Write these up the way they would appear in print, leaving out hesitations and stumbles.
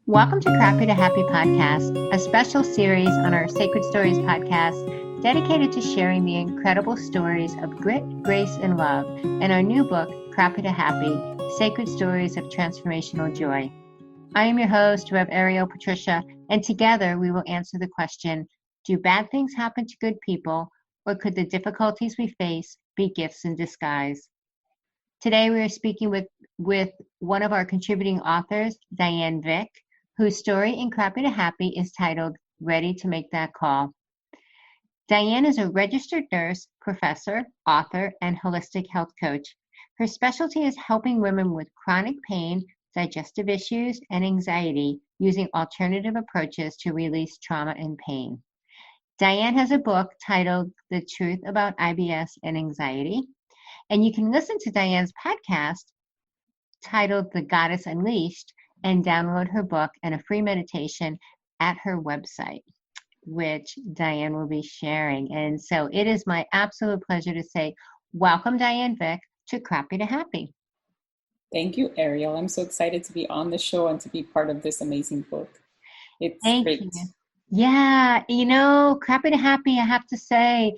Welcome to Crappy to Happy podcast, a special series on our Sacred Stories podcast dedicated to sharing the incredible stories of grit, grace, and love in our new book, Crappy to Happy, Sacred Stories of Transformational Joy. I am your host, Rev Ariel Patricia, and together we will answer the question, do bad things happen to good people, or could the difficulties we face be gifts in disguise? Today we are speaking with one of our contributing authors, Diane Vich, whose story in Crappy to Happy is titled Ready to Make That Call. Diane is a registered nurse, professor, author, and holistic health coach. Her specialty is helping women with chronic pain, digestive issues, and anxiety using alternative approaches to release trauma and pain. Diane has a book titled The Truth About IBS and Anxiety, and you can listen to Diane's podcast titled The Goddess Unleashed and download her book and a free meditation at her website, which Diane will be sharing. And so it is my absolute pleasure to say, welcome, Diane Vich, to Crappy to Happy. Thank you, Ariel. I'm so excited to be on the show and to be part of this amazing book. It's great. You. Yeah, Crappy to Happy, I have to say,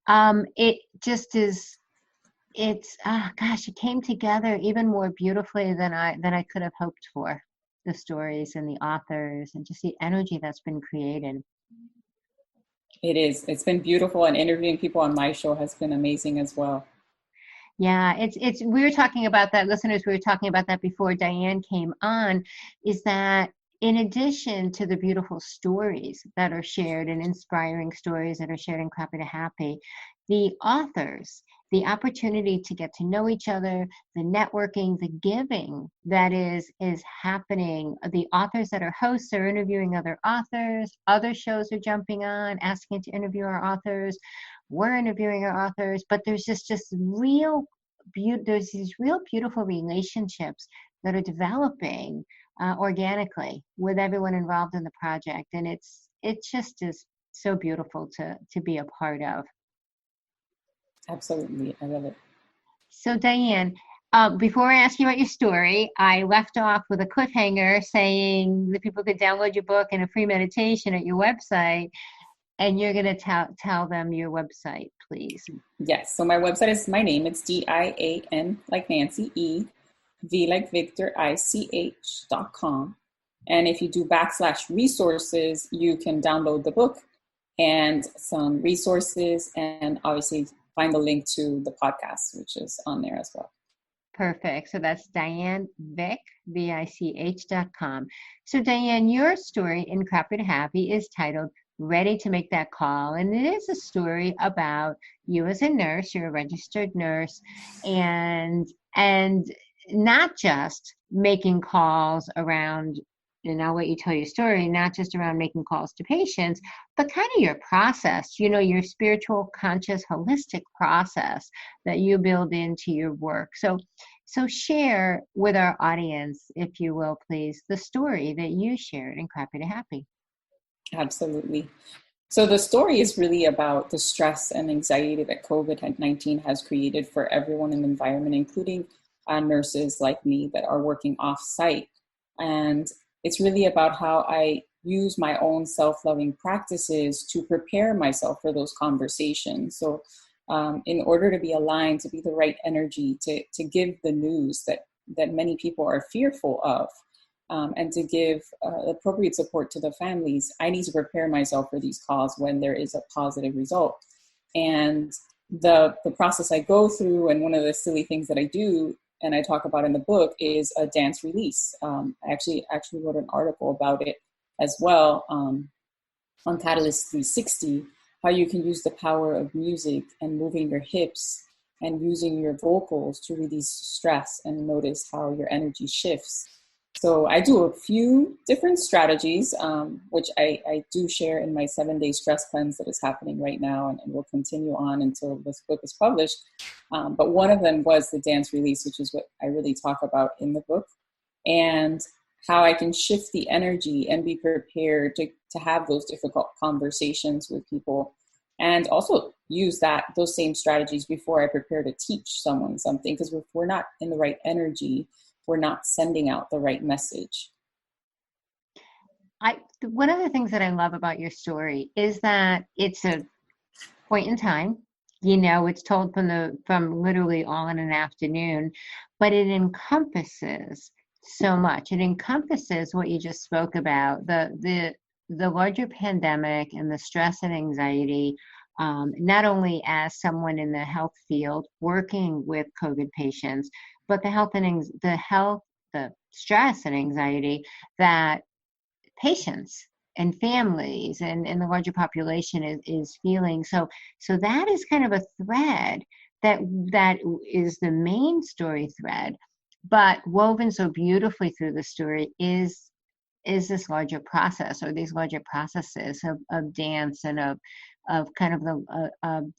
it just is. It came together even more beautifully than I could have hoped for. The stories and the authors and just the energy that's been created. It is. It's been beautiful, and interviewing people on my show has been amazing as well. Yeah, it's we were talking about that, listeners, we were talking about that before Diane came on, is that in addition to the beautiful stories that are shared and inspiring stories that are shared in Crappy to Happy, the authors, the opportunity to get to know each other, the networking, the giving that is happening. The authors that are hosts are interviewing other authors. Other shows are jumping on, asking to interview our authors. We're interviewing our authors, but there's just real beauty. There's these real beautiful relationships that are developing organically with everyone involved in the project, and it just is so beautiful to be a part of. Absolutely. I love it. So Diane, before I ask you about your story, I left off with a cliffhanger saying that people could download your book and a free meditation at your website, and you're going to tell them your website, please. Yes. So my website is my name. It's Diane like Nancy, V like Victor, ICH.com. And if you do /resources, you can download the book and some resources, and obviously find the link to the podcast, which is on there as well. Perfect. So that's Diane Vich, VICH.com. So Diane, your story in Crappy to Happy is titled Ready to Make That Call. And it is a story about you as a nurse. You're a registered nurse, and not just making calls around, and I'll let you tell your story, not just around making calls to patients, but kind of your process, your spiritual, conscious, holistic process that you build into your work. So share with our audience, if you will, please, the story that you shared in Crappy to Happy. Absolutely. So the story is really about the stress and anxiety that COVID-19 has created for everyone in the environment, including nurses like me that are working off-site. And it's really about how I use my own self-loving practices to prepare myself for those conversations. So in order to be aligned, to be the right energy, to give the news that many people are fearful of, and to give appropriate support to the families, I need to prepare myself for these calls when there is a positive result. And the process I go through, and one of the silly things that I do, and I talk about in the book, is a dance release. I actually wrote an article about it as well on Catalyst 360, how you can use the power of music and moving your hips and using your vocals to release stress and notice how your energy shifts. So I do a few different strategies, which I do share in my 7-day stress cleanse that is happening right now and will continue on until this book is published. But one of them was the dance release, which is what I really talk about in the book, and how I can shift the energy and be prepared to have those difficult conversations with people, and also use those same strategies before I prepare to teach someone something, because if we're not in the right energy, we're not sending out the right message. One of the things that I love about your story is that it's a point in time. It's told from literally all in an afternoon, but it encompasses so much. It encompasses what you just spoke about, the larger pandemic and the stress and anxiety, not only as someone in the health field working with COVID patients, but the stress and anxiety that patients and families and the larger population is feeling. So that is kind of a thread that is the main story thread, but woven so beautifully through the story is this larger process, or these larger processes of dance and of kind of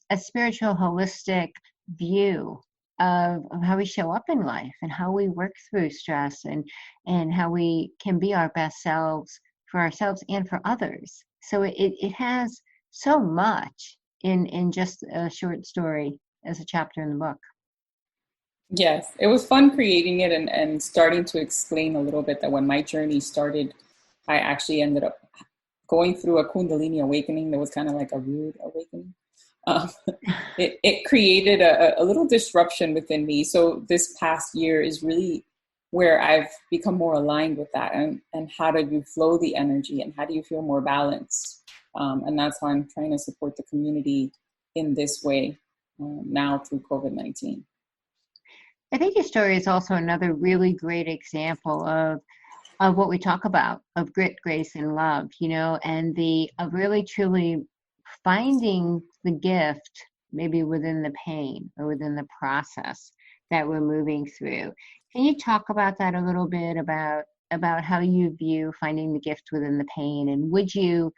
a spiritual holistic view of how we show up in life and how we work through stress and how we can be our best selves for ourselves and for others. So it has so much in just a short story as a chapter in the book. Yes, it was fun creating it and starting to explain a little bit that when my journey started, I actually ended up going through a Kundalini awakening that was kind of like a rude awakening. Um, it created a little disruption within me. So this past year is really where I've become more aligned with that and how do you flow the energy and how do you feel more balanced? And that's how I'm trying to support the community in this way now through COVID-19. I think your story is also another really great example of what we talk about, of grit, grace, and love, and of really truly finding the gift maybe within the pain or within the process that we're moving through. Can you talk about that a little bit, about how you view finding the gift within the pain, and would you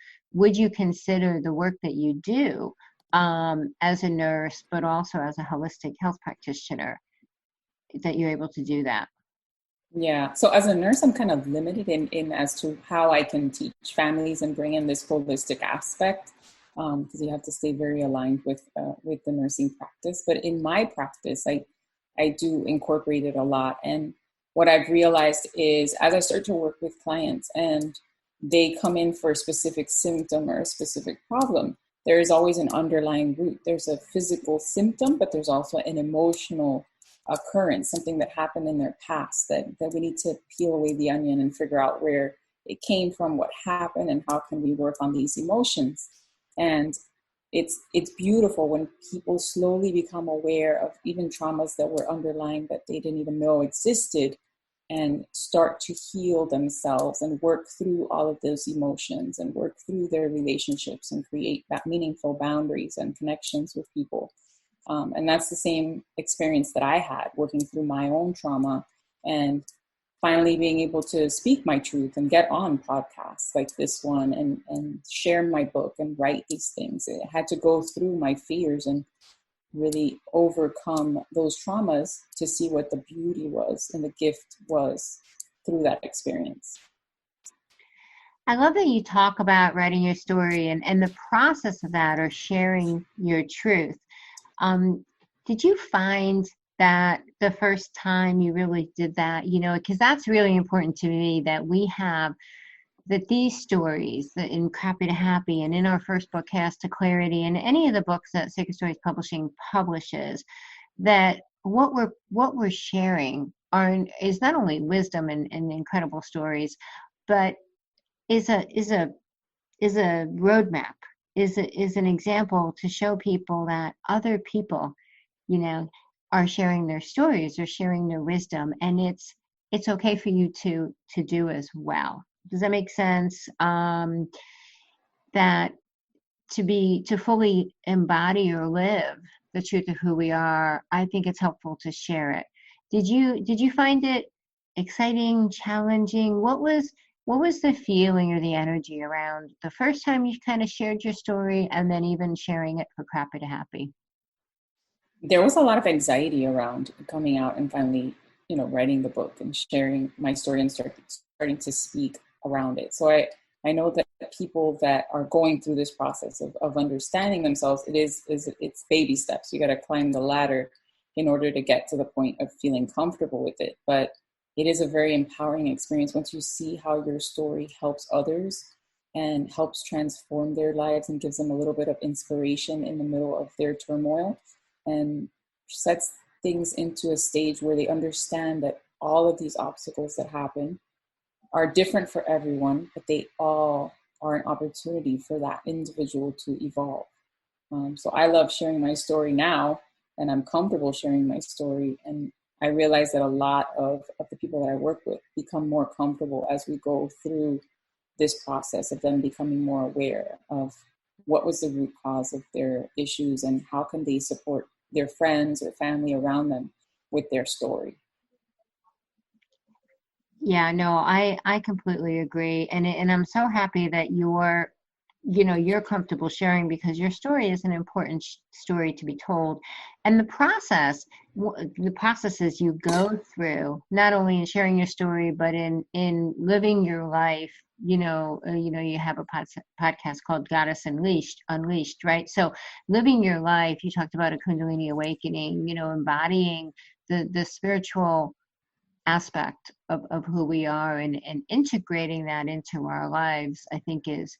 consider the work that you do as a nurse, but also as a holistic health practitioner, that you're able to do that? Yeah. So as a nurse, I'm kind of limited in as to how I can teach families and bring in this holistic aspect, because you have to stay very aligned with the nursing practice. But in my practice, I do incorporate it a lot. And what I've realized is as I start to work with clients and they come in for a specific symptom or a specific problem, there is always an underlying root. There's a physical symptom, but there's also an emotional occurrence, something that happened in their past that we need to peel away the onion and figure out where it came from, what happened, and how can we work on these emotions. And it's beautiful when people slowly become aware of even traumas that were underlying that they didn't even know existed, and start to heal themselves and work through all of those emotions and work through their relationships and create that meaningful boundaries and connections with people. And that's the same experience that I had working through my own trauma and finally being able to speak my truth and get on podcasts like this one and share my book and write these things. I had to go through my fears and really overcome those traumas to see what the beauty was and the gift was through that experience. I love that you talk about writing your story and the process of that, or sharing your truth. Did you find that the first time you really did that, because that's really important to me, that we have that these stories that in Crappy to Happy and in our first book, Chaos to Clarity, and any of the books that Sacred Stories Publishing publishes, that what we're sharing is not only wisdom and incredible stories, but is a roadmap, is an example to show people that other people, are sharing their stories or sharing their wisdom, and it's okay for you to do as well. Does that make sense? That to fully embody or live the truth of who we are, I think it's helpful to share it. Did you find it exciting, challenging? What was the feeling or the energy around the first time you kind of shared your story, and then even sharing it for Crappy to Happy? There was a lot of anxiety around coming out and finally, writing the book and sharing my story and starting to speak around it. So I know that people that are going through this process of understanding themselves, it's baby steps. You got to climb the ladder in order to get to the point of feeling comfortable with it. But it is a very empowering experience once you see how your story helps others and helps transform their lives and gives them a little bit of inspiration in the middle of their turmoil, and sets things into a stage where they understand that all of these obstacles that happen are different for everyone, but they all are an opportunity for that individual to evolve. So I love sharing my story now, and I'm comfortable sharing my story. And I realize that a lot of the people that I work with become more comfortable as we go through this process of them becoming more aware of what was the root cause of their issues and how can they support their friends or family around them with their story. Yeah, no, I completely agree. And I'm so happy that you're comfortable sharing, because your story is an important story to be told. And the processes you go through, not only in sharing your story, but in living your life. You have a podcast called Goddess Unleashed, right? So living your life, you talked about a Kundalini awakening, embodying the spiritual aspect of who we are, and integrating that into our lives, I think is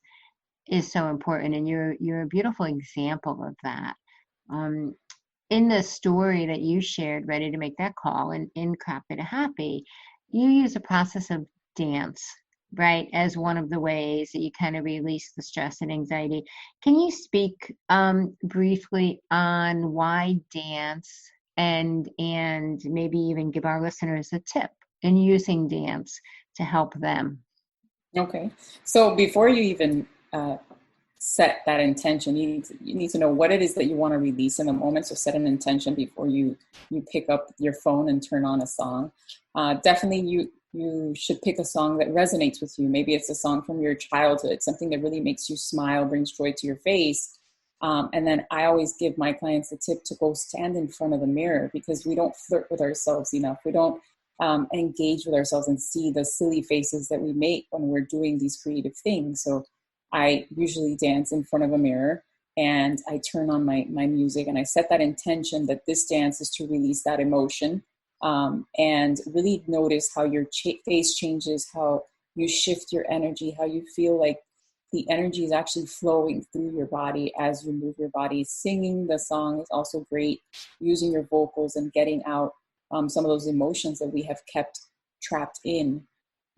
so important. And you're a beautiful example of that. Um, in the story that you shared, Ready to Make That Call, and in Crappy to Happy, you use a process of dance, right, as one of the ways that you kind of release the stress and anxiety. Can you speak briefly on why dance, and maybe even give our listeners a tip in using dance to help them? Okay. So before you even set that intention, you need to know what it is that you want to release in the moment. So set an intention before you pick up your phone and turn on a song. Definitely you should pick a song that resonates with you. Maybe it's a song from your childhood, something that really makes you smile, brings joy to your face. And then I always give my clients a tip to go stand in front of the mirror, because we don't flirt with ourselves enough. We don't engage with ourselves and see the silly faces that we make when we're doing these creative things. So I usually dance in front of a mirror, and I turn on my music, and I set that intention that this dance is to release that emotion, and really notice how your face changes, how you shift your energy, how you feel like the energy is actually flowing through your body as you move your body. Singing the song is also great, using your vocals and getting out some of those emotions that we have kept trapped in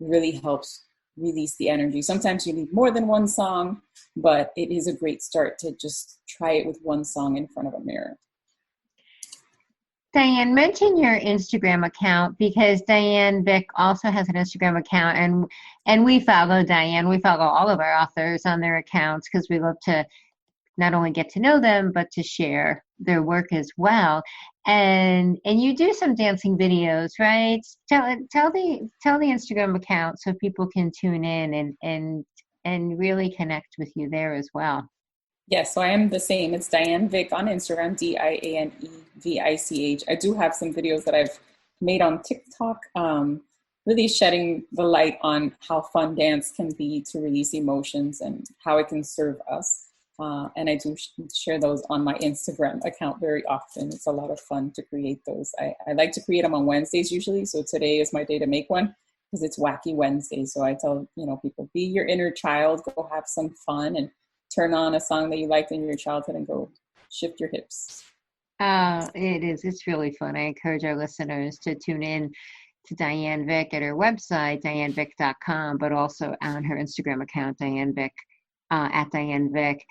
really helps release the energy. Sometimes you need more than one song, but it is a great start to just try it with one song in front of a mirror. Diane, mention your Instagram account, because Diane Vich also has an Instagram account, and we follow Diane. We follow all of our authors on their accounts, because we love to not only get to know them, but to share their work as well. And you do some dancing videos, right? Tell the Instagram account so people can tune in and really connect with you there as well. Yes, so I am the same. It's Diane Vich on Instagram, DianeVich. I do have some videos that I've made on TikTok, really shedding the light on how fun dance can be to release emotions and how it can serve us. And I do share those on my Instagram account very often. It's a lot of fun to create those. I like to create them on Wednesdays usually. So today is my day to make one, because it's Wacky Wednesday. So I tell people, be your inner child, go have some fun, and turn on a song that you liked in your childhood and go shift your hips. It is. It's really fun. I encourage our listeners to tune in to Diane Vich at her website, dianevich.com, but also on her Instagram account, Diane Vich, at Diane Vich.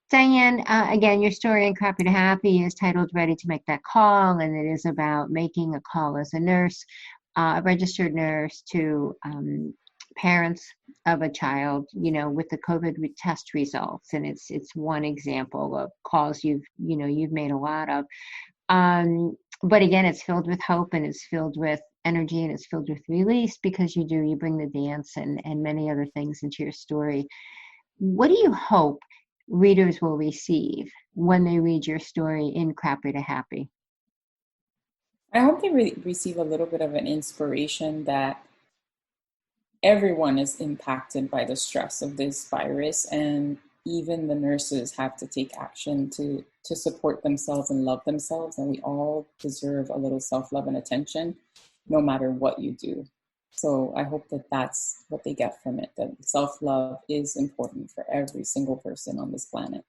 Diane, again, your story in Crappy to Happy is titled Ready to Make That Call, and it is about making a call as a nurse, a registered nurse, to parents of a child, with the COVID test results. And it's one example of calls you've made a lot of. But again, it's filled with hope, and it's filled with energy, and it's filled with release, because you bring the dance and many other things into your story. What do you hope readers will receive when they read your story in Crappy to Happy? I hope they receive a little bit of an inspiration that everyone is impacted by the stress of this virus, and even the nurses have to take action to support themselves and love themselves, and we all deserve a little self-love and attention. no matter what you do. So I hope that that's what they get from it, that self-love is important for every single person on this planet.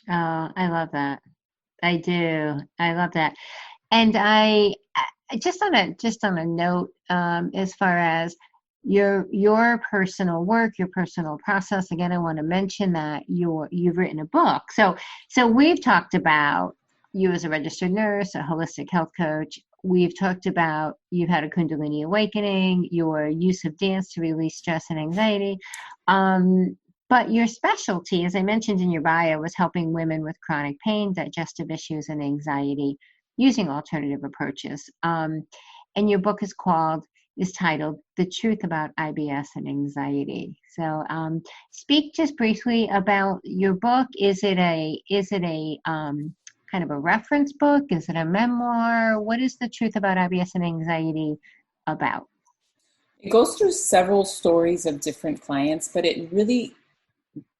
Oh, I love that. I do. I love that. And I just on a note, as far as your personal work, your personal process. Again, I want to mention that you've written a book. So we've talked about you as a registered nurse, a holistic health coach. We've talked about you've had a Kundalini awakening, your use of dance to release stress and anxiety. But your specialty, as I mentioned in your bio, was helping women with chronic pain, digestive issues, and anxiety using alternative approaches. And your book is titled "The Truth About IBS and Anxiety." So, speak just briefly about your book. Is it a kind of a reference book? Is it a memoir? What is The Truth About IBS and Anxiety about? It goes through several stories of different clients, but it really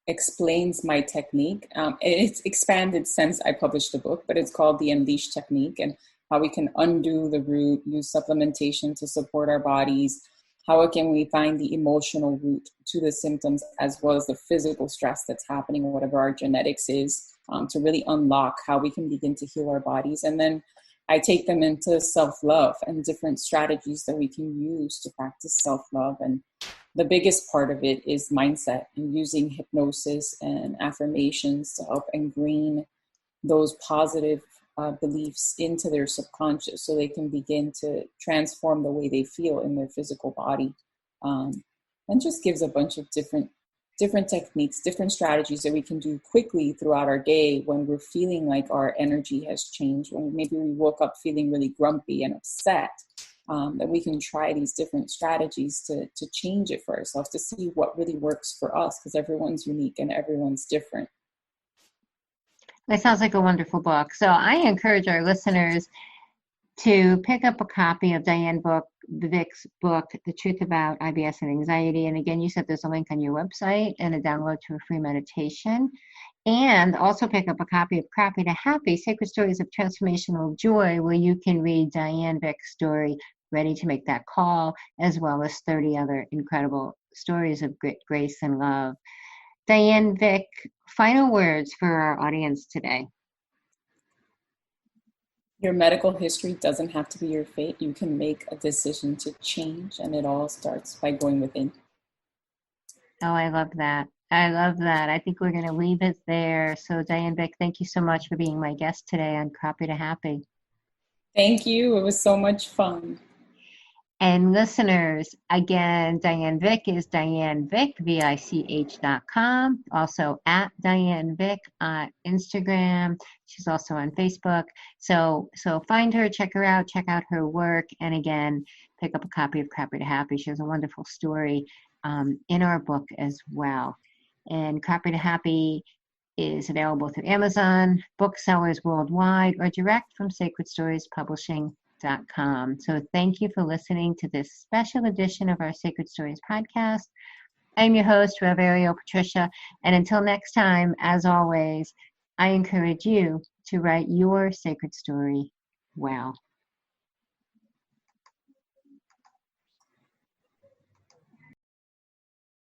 explains my technique. It's expanded since I published the book, but it's called the Unleash Technique, and how we can undo the root, use supplementation to support our bodies. How can we find the emotional root to the symptoms as well as the physical stress that's happening, whatever our genetics is, to really unlock how we can begin to heal our bodies. And then I take them into self-love and different strategies that we can use to practice self-love. And the biggest part of it is mindset and using hypnosis and affirmations to help ingrain those positive beliefs into their subconscious so they can begin to transform the way they feel in their physical body. And just gives a bunch of different techniques, different strategies that we can do quickly throughout our day when we're feeling like our energy has changed, when maybe we woke up feeling really grumpy and upset. That we can try these different strategies to change it for ourselves, to see what really works for us, because everyone's unique and everyone's different. That sounds like a wonderful book. So I encourage our listeners to pick up a copy of Diane Vich's book, The Truth About IBS and Anxiety. And again, you said there's a link on your website and a download to a free meditation. And also pick up a copy of Crappy to Happy, Sacred Stories of Transformational Joy, where you can read Diane Vich's story, Ready to Make That Call, as well as 30 other incredible stories of grit, grace, and love. Diane Vich, final words for our audience today. Your medical history doesn't have to be your fate. You can make a decision to change, and it all starts by going within. Oh, I love that. I love that. I think we're going to leave it there. So, Diane Vich, thank you so much for being my guest today on Crappy to Happy. Thank you. It was so much fun. And listeners, again, Diane Vich is Diane Vich, VICH.com. Also at Diane Vich on Instagram. She's also on Facebook. So find her, check her out, check out her work. And again, pick up a copy of Crappy to Happy. She has a wonderful story in our book as well. And Crappy to Happy is available through Amazon, booksellers worldwide, or direct from Sacred Stories Publishing. So thank you for listening to this special edition of our Sacred Stories podcast. I'm your host, Rev Ariel Patricia, and until next time, as always, I encourage you to write your sacred story well.